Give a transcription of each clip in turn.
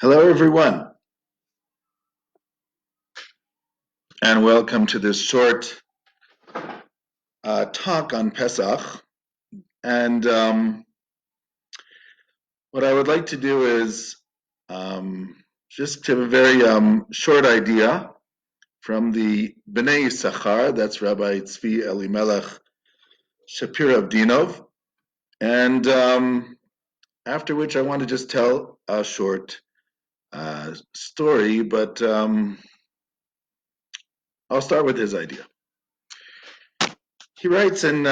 Hello, everyone, and welcome to this short talk on Pesach. And what I would like to do is just give a very short idea from the Bnei Yisachar, that's Rabbi Zvi Elimelch Shapira of Dinov, and after which I want to just tell a short story, but I'll start with his idea. He writes in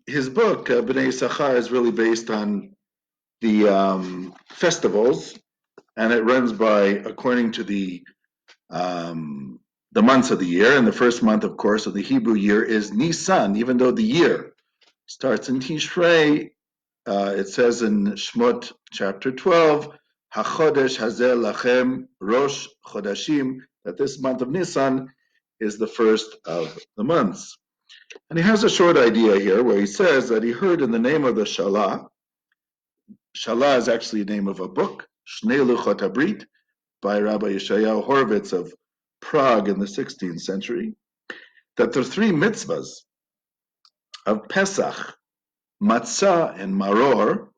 his book, Bnei Yisachar is really based on the festivals, and it runs by according to the months of the year. And the first month, of course, of the Hebrew year is Nisan, even though the year starts in Tishrei. It says in Shmot chapter 12, HaChodesh Hazeh Lachem Rosh Chodashim, that this month of Nisan is the first of the months. And he has a short idea here where he says that he heard in the name of the Shalah. Shalah is actually the name of a book, Shnei Luchot HaBrit, by Rabbi Yeshayahu Horowitz of Prague in the 16th century, that the three mitzvahs of Pesach, matzah, and maror,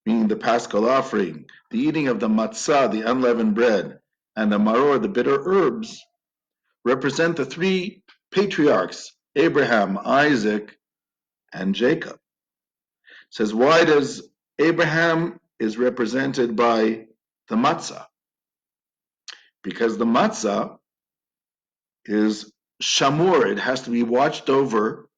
meaning the paschal offering, the eating of the matzah, the unleavened bread, and the maror, the bitter herbs, represent the three patriarchs, Abraham, Isaac, and Jacob. It says, why does Abraham is represented by the matzah? Because the matzah is shamur, it has to be watched over,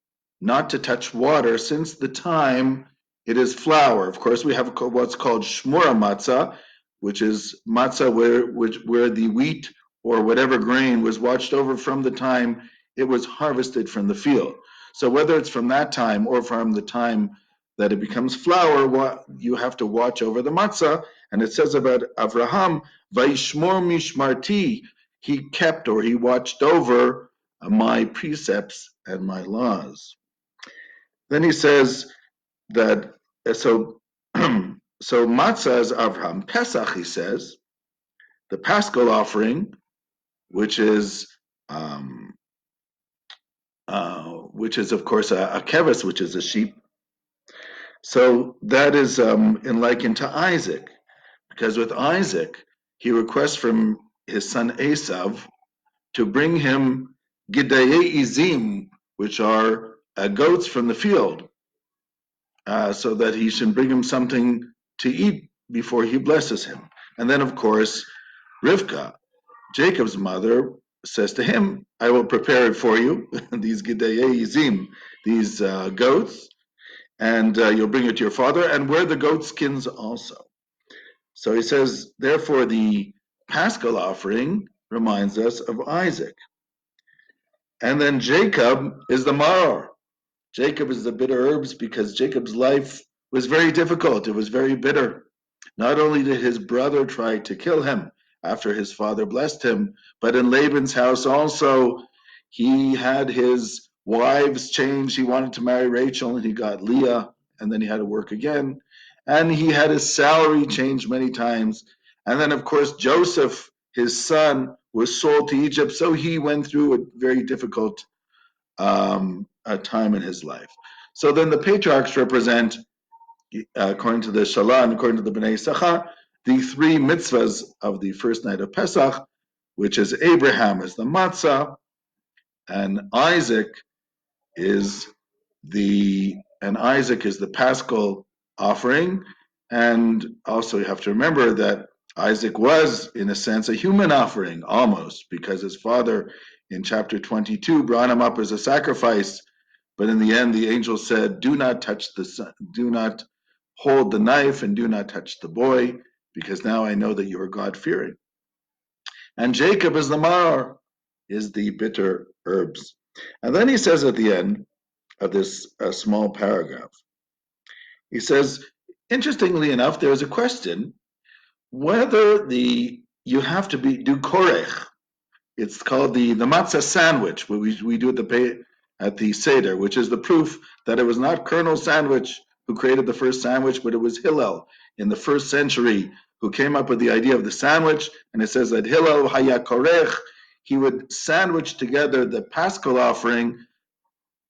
not to touch water, since the time it is flour. Of course, we have what's called shmura matzah, which is matzah where the wheat or whatever grain was watched over from the time it was harvested from the field. So whether it's from that time or from the time that it becomes flour, you have to watch over the matzah. And it says about Avraham, Vaishmor mishmarti, he kept or he watched over my precepts and my laws. Then he says that, so matzah is Avraham. Pesach, he says, the paschal offering, which is of course a keves, which is a sheep. So that is likened to Isaac, because with Isaac, he requests from his son Esav to bring him gidayei izim, which are goats from the field, so that he should bring him something to eat before he blesses him. And then, of course, Rivka, Jacob's mother, says to him, I will prepare it for you, these gidayei izim, these goats, and you'll bring it to your father, and wear the goat skins also. So he says, therefore, the paschal offering reminds us of Isaac. And then Jacob is the maror. Jacob is the bitter herbs because Jacob's life was very difficult. It was very bitter. Not only did his brother try to kill him after his father blessed him, but in Laban's house also, he had his wives changed. He wanted to marry Rachel and he got Leah, and then he had to work again. And he had his salary changed many times. And then, of course, Joseph, his son, was sold to Egypt, so he went through a very difficult a time in his life. So then the patriarchs represent, according to the Shalah and according to the Bnei Yisachar, the three mitzvahs of the first night of Pesach, which is Abraham is the matzah, and Isaac is the paschal offering. And also you have to remember that Isaac was, in a sense, a human offering, almost, because his father in chapter 22 brought him up as a sacrifice, but in the end the angel said, do not touch the son, do not hold the knife, and do not touch the boy, because now I know that you are God-fearing. And Jacob is the maror, is the bitter herbs. And then he says at the end of this small paragraph, he says, interestingly enough, there's a question whether you have to do korech. It's called the matzah sandwich, what we do at the Seder, which is the proof that it was not Colonel Sandwich who created the first sandwich, but it was Hillel in the first century who came up with the idea of the sandwich, and it says that Hillel haya korech, he would sandwich together the Paschal offering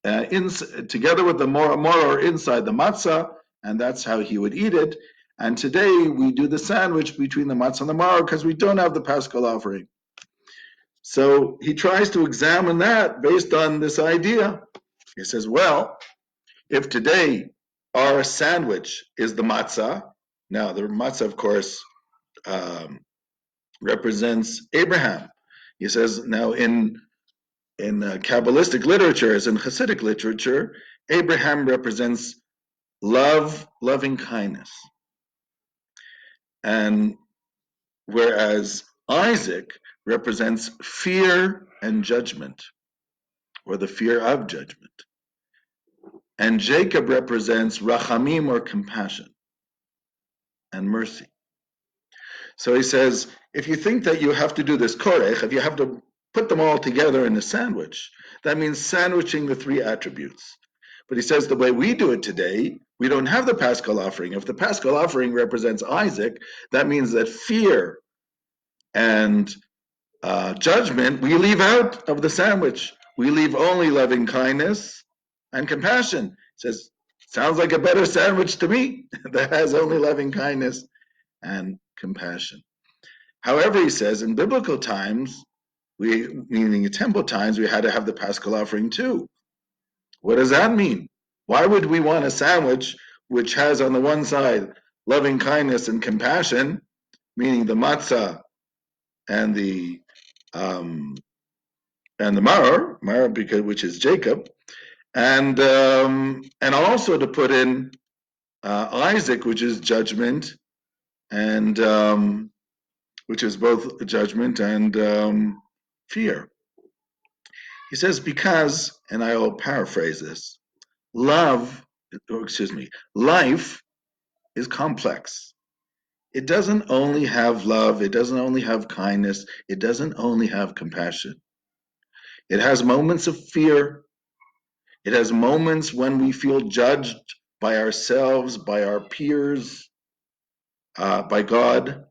together with the moror inside the matzah, and that's how he would eat it. And today we do the sandwich between the matzah and the moror because we don't have the Paschal offering. So he tries to examine that based on this idea. He says, well, if today our sandwich is the matzah, now the matzah, of course, represents Abraham. He says, now in Kabbalistic literature, as in Hasidic literature, Abraham represents love, loving kindness. And whereas Isaac represents fear and judgment, or the fear of judgment. And Jacob represents rachamim, or compassion and mercy. So he says, if you think that you have to do this korech, if you have to put them all together in a sandwich, that means sandwiching the three attributes. But he says the way we do it today, we don't have the Paschal offering. If the Paschal offering represents Isaac, that means that fear and judgment we leave out of the sandwich. We leave only loving kindness and compassion. He says, sounds like a better sandwich to me that has only loving kindness and compassion. However, he says, in biblical times, meaning in temple times, we had to have the Paschal offering too. What does that mean? Why would we want a sandwich which has on the one side loving kindness and compassion, meaning the matzah and the maror, which is Jacob, and also to put in Isaac, which is judgment, and which is both judgment and fear. He says, because, and I will paraphrase this, life is complex. It doesn't only have love, it doesn't only have kindness, it doesn't only have compassion. It has moments of fear. It has moments when we feel judged by ourselves, by our peers, by God.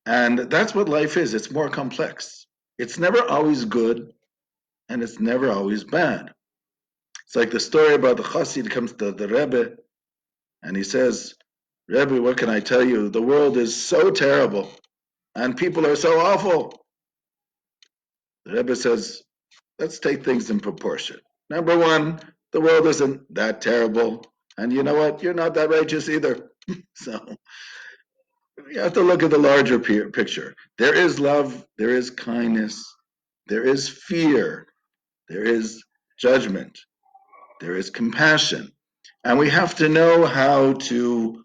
And that's what life is. It's more complex. It's never always good, and it's never always bad. It's like the story about the chassid comes to the Rebbe, and he says, Rebbe, what can I tell you? The world is so terrible, and people are so awful. The Rebbe says, let's take things in proportion. Number one, the world isn't that terrible, and you know what? You're not that righteous either. So you have to look at the larger picture. There is love, there is kindness, there is fear, there is judgment, there is compassion. And we have to know how to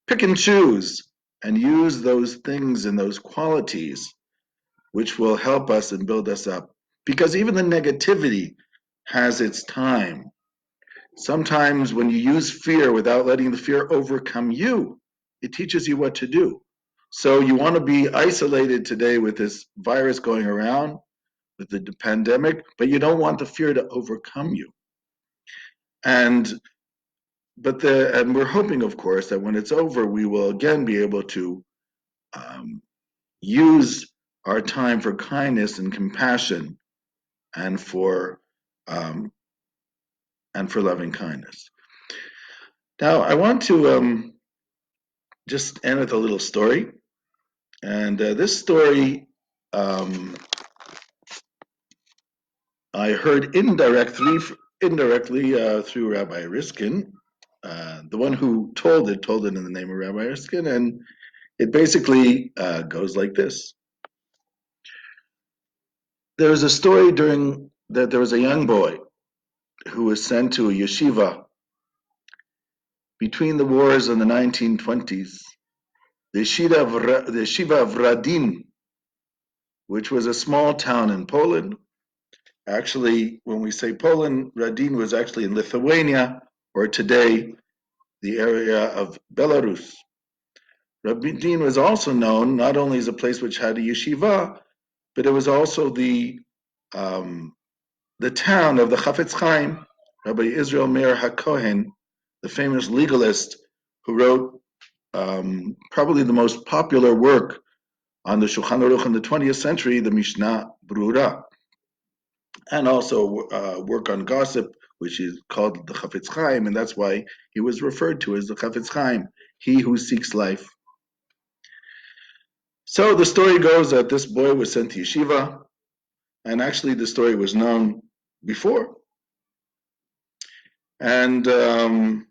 pick and choose and use those things and those qualities which will help us and build us up. Because even the negativity has its time. Sometimes when you use fear without letting the fear overcome you, it teaches you what to do. So you want to be isolated today with this virus going around, with the pandemic, but you don't want the fear to overcome you. And we're hoping, of course, that when it's over, we will again be able to use our time for kindness and compassion, and for loving kindness. Now, I want to just end with a little story, and this story I heard indirectly through Rabbi Riskin. The one who told it in the name of Rabbi Riskin, and it basically goes like this. There was a story that there was a young boy who was sent to a yeshiva between the wars in the 1920s. The yeshiva of Radin, which was a small town in Poland. Actually, when we say Poland, Radin was actually in Lithuania, or today the area of Belarus. Radin was also known not only as a place which had a yeshiva, but it was also the town of the chafetz chaim, Rabbi Israel Meir HaKohen, the famous legalist who wrote probably the most popular work on the Shulchan Aruch in the 20th century, the Mishnah Brura, and also work on gossip, which is called the chafetz chaim, and that's why he was referred to as the chafetz chaim, he who seeks life. So the story goes that this boy was sent to yeshiva, and actually the story was known before. And the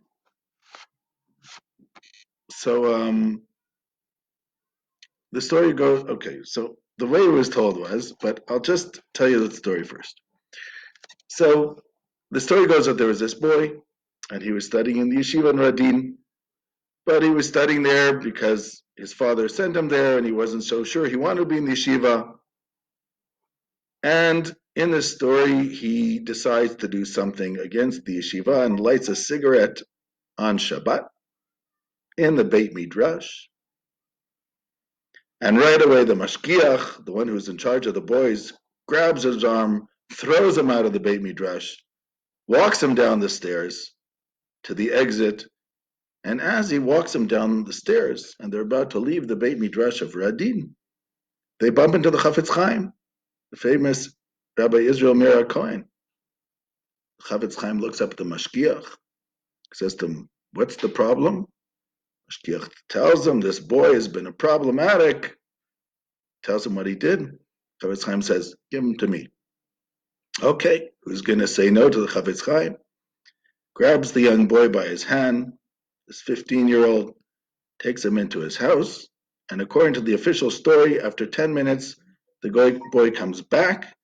story goes, okay, so the way it was told was, but I'll just tell you the story first. So the story goes that there was this boy, and he was studying in the yeshiva in Radin, but he was studying there because his father sent him there, and he wasn't so sure he wanted to be in the yeshiva. And in this story, he decides to do something against the yeshiva and lights a cigarette on Shabbat in the Beit Midrash. And right away, the mashgiach, the one who's in charge of the boys, grabs his arm, throws him out of the Beit Midrash, walks him down the stairs to the exit. And as he walks him down the stairs, and they're about to leave the Beit Midrash of Radin, they bump into the chafetz chaim, the famous Rabbi Israel Meir Cohen. The chafetz chaim looks up at the mashgiach, says to him, "What's the problem?" Mashgiach tells him, "This boy has been problematic." Tells him what he did. Chafetz chaim says, "Give him to me." Okay, who's going to say no to the chafetz chaim? Grabs the young boy by his hand, this 15-year-old, takes him into his house, and according to the official story, after 10 minutes, the boy comes back,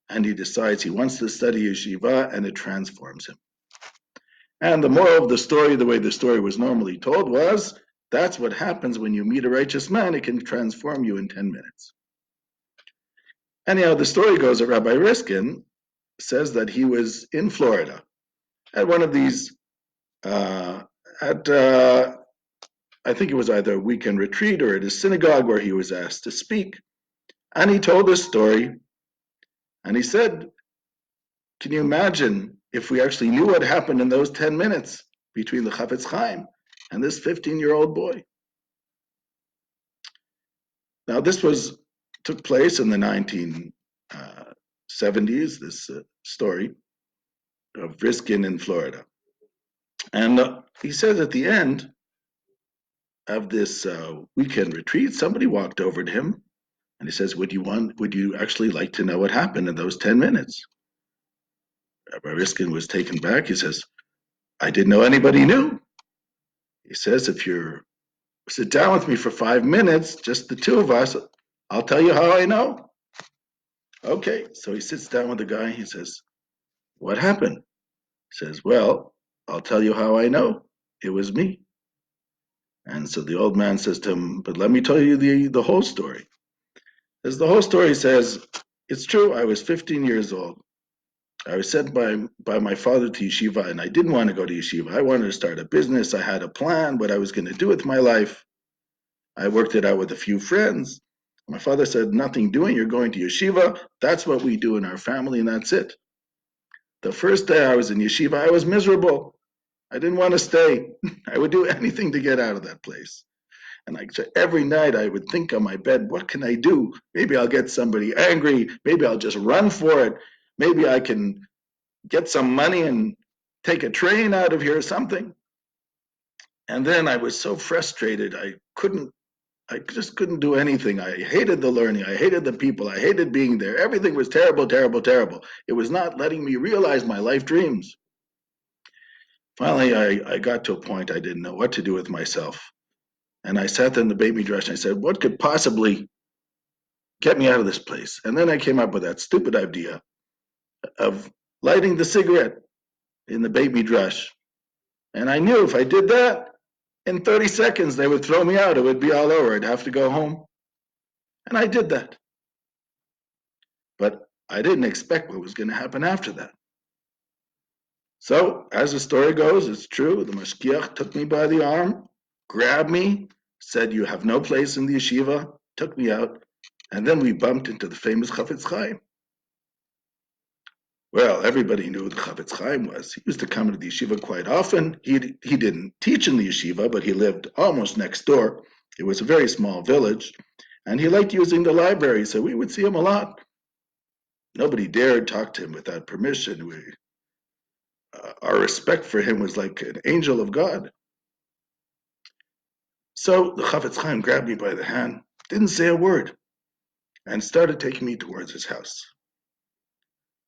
and he decides he wants to study yeshiva, and it transforms him. And the moral of the story, the way the story was normally told, was that's what happens when you meet a righteous man. It can transform you in 10 minutes. Anyhow, the story goes that Rabbi Riskin says that he was in Florida at one of these, I think it was either a weekend retreat or at a synagogue where he was asked to speak. And he told this story, and he said, can you imagine if we actually knew what happened in those 10 minutes between the chafetz chaim and this 15-year-old boy? Now, this took place in the 1970s, this story of Riskin in Florida. And he says at the end of this weekend retreat, somebody walked over to him and he says, would you actually like to know what happened in those 10 minutes? Rabbi Riskin was taken back. He says, I didn't know anybody knew. He says, if you sit down with me for 5 minutes, just the two of us, I'll tell you how I know. Okay, so he sits down with the guy. He says, what happened? He says, well, I'll tell you how I know. It was me. And so the old man says to him, but let me tell you the whole story. As the whole story says, it's true, I was 15 years old. I was sent by my father to yeshiva, and I didn't want to go to yeshiva. I wanted to start a business. I had a plan, what I was going to do with my life. I worked it out with a few friends. My father said, nothing doing, you're going to yeshiva. That's what we do in our family, and that's it. The first day I was in yeshiva, I was miserable. I didn't want to stay. I would do anything to get out of that place. And every night I would think on my bed, what can I do? Maybe I'll get somebody angry. Maybe I'll just run for it. Maybe I can get some money and take a train out of here or something. And then I was so frustrated. I just couldn't do anything. I hated the learning. I hated the people. I hated being there. Everything was terrible, terrible, terrible. It was not letting me realize my life dreams. Finally, I got to a point I didn't know what to do with myself. And I sat there in the Beit Midrash and I said, what could possibly get me out of this place? And then I came up with that stupid idea of lighting the cigarette in the Beit Midrash. And I knew if I did that, in 30 seconds they would throw me out. It would be all over. I'd have to go home. And I did that. But I didn't expect what was going to happen after that. So, as the story goes, it's true. The mashgiach took me by the arm, grabbed me, said, you have no place in the yeshiva, took me out, and then we bumped into the famous chafetz chaim. Well, everybody knew who the chafetz chaim was. He used to come to the yeshiva quite often. He didn't teach in the yeshiva, but he lived almost next door. It was a very small village, and he liked using the library, so we would see him a lot. Nobody dared talk to him without permission. Our respect for him was like an angel of God. So the chafetz chaim grabbed me by the hand, didn't say a word, and started taking me towards his house.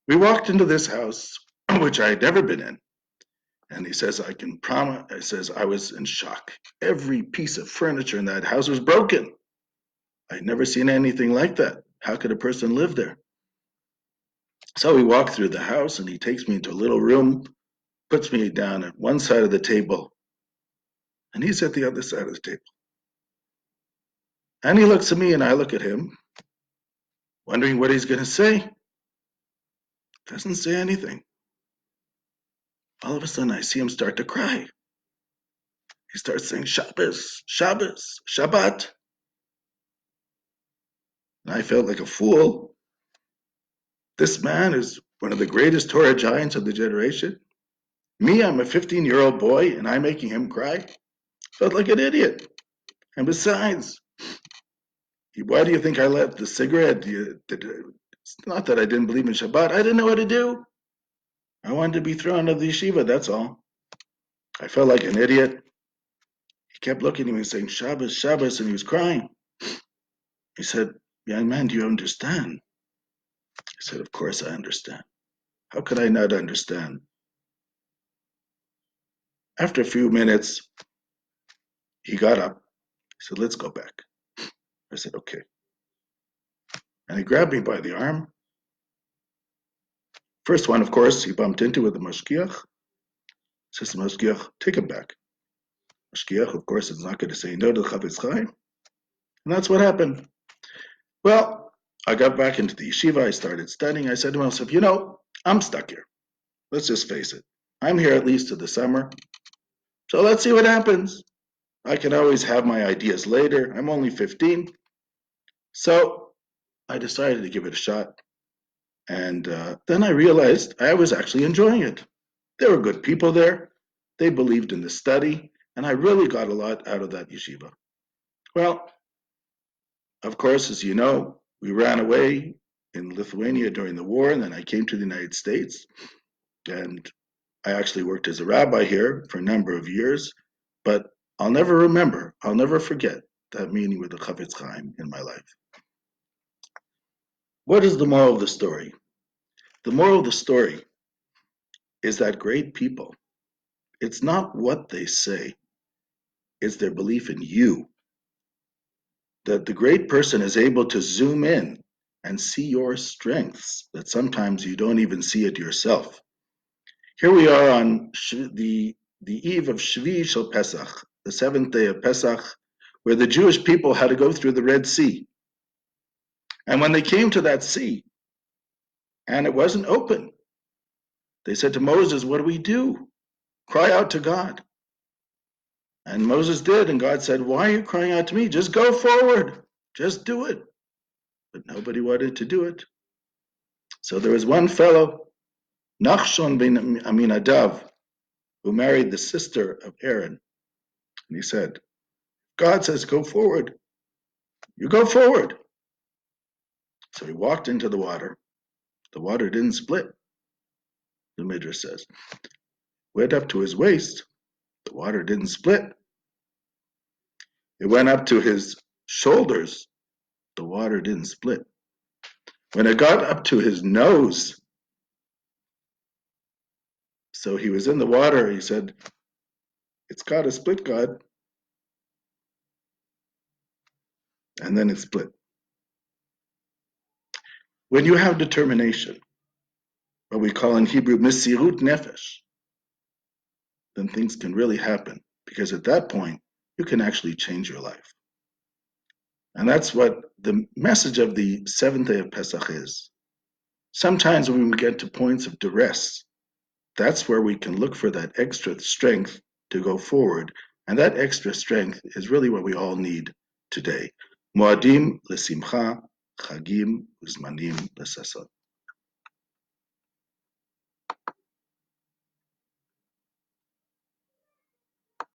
We walked into this house, which I had never been in, and he says, I can promise, I says, I was in shock. Every piece of furniture in that house was broken. I'd never seen anything like that. How could a person live there? So we walk through the house, and he takes me into a little room, puts me down at one side of the table, and he's at the other side of the table. And he looks at me, and I look at him, wondering what he's going to say. Doesn't say anything. All of a sudden, I see him start to cry. He starts saying, Shabbos, Shabbos, Shabbat. And I felt like a fool. This man is one of the greatest Torah giants of the generation. Me, I'm a 15-year-old boy, and I'm making him cry. Felt like an idiot. And besides, why do you think I left the cigarette? It's not that I didn't believe in Shabbat. I didn't know what to do. I wanted to be thrown out of the yeshiva, that's all. I felt like an idiot. He kept looking at me saying, Shabbos, Shabbos, and he was crying. He said, young man, do you understand? I said, of course I understand. How could I not understand? After a few minutes, he got up. He said, let's go back. I said, okay. And he grabbed me by the arm. First one, of course, he bumped into with the mashgiach. Says the mashgiach, take him back. Mashgiach, of course, is not going to say no to the chafetz chaim. And that's what happened. Well, I got back into the yeshiva. I started studying. I said to myself, I'm stuck here. Let's just face it. I'm here at least to the summer. So let's see what happens. I can always have my ideas later. I'm only 15. So I decided to give it a shot. And then I realized I was actually enjoying it. There were good people there. They believed in the study. And I really got a lot out of that yeshiva. Well, of course, as you know, we ran away in Lithuania during the war, and then I came to the United States. And I actually worked as a rabbi here for a number of years. But I'll never forget that meeting with the chafetz chaim in my life. What is the moral of the story? The moral of the story is that great people, it's not what they say, it's their belief in you. That the great person is able to zoom in and see your strengths, that sometimes you don't even see it yourself. Here we are on the eve of Zvi Pesach, the seventh day of Pesach, where the Jewish people had to go through the Red Sea. And when they came to that sea, and it wasn't open, they said to Moses, what do we do? Cry out to God. And Moses did, and God said, why are you crying out to me? Just go forward. Just do it. But nobody wanted to do it. So there was one fellow, Nachshon ben Aminadav, who married the sister of Aaron. And he said, God says, go forward. You go forward. So he walked into the water. The water didn't split, the Midrash says. Went up to his waist. The water didn't split. It went up to his shoulders. The water didn't split. When it got up to his nose, so he was in the water, he said, it's got to split, God. And then it split. When you have determination, what we call in Hebrew mesirut nefesh, then things can really happen, because at that point, you can actually change your life. And that's what the message of the seventh day of Pesach is. Sometimes when we get to points of duress, that's where we can look for that extra strength to go forward. And that extra strength is really what we all need today. Moadim lesimcha, chagim uzmanim lesasot.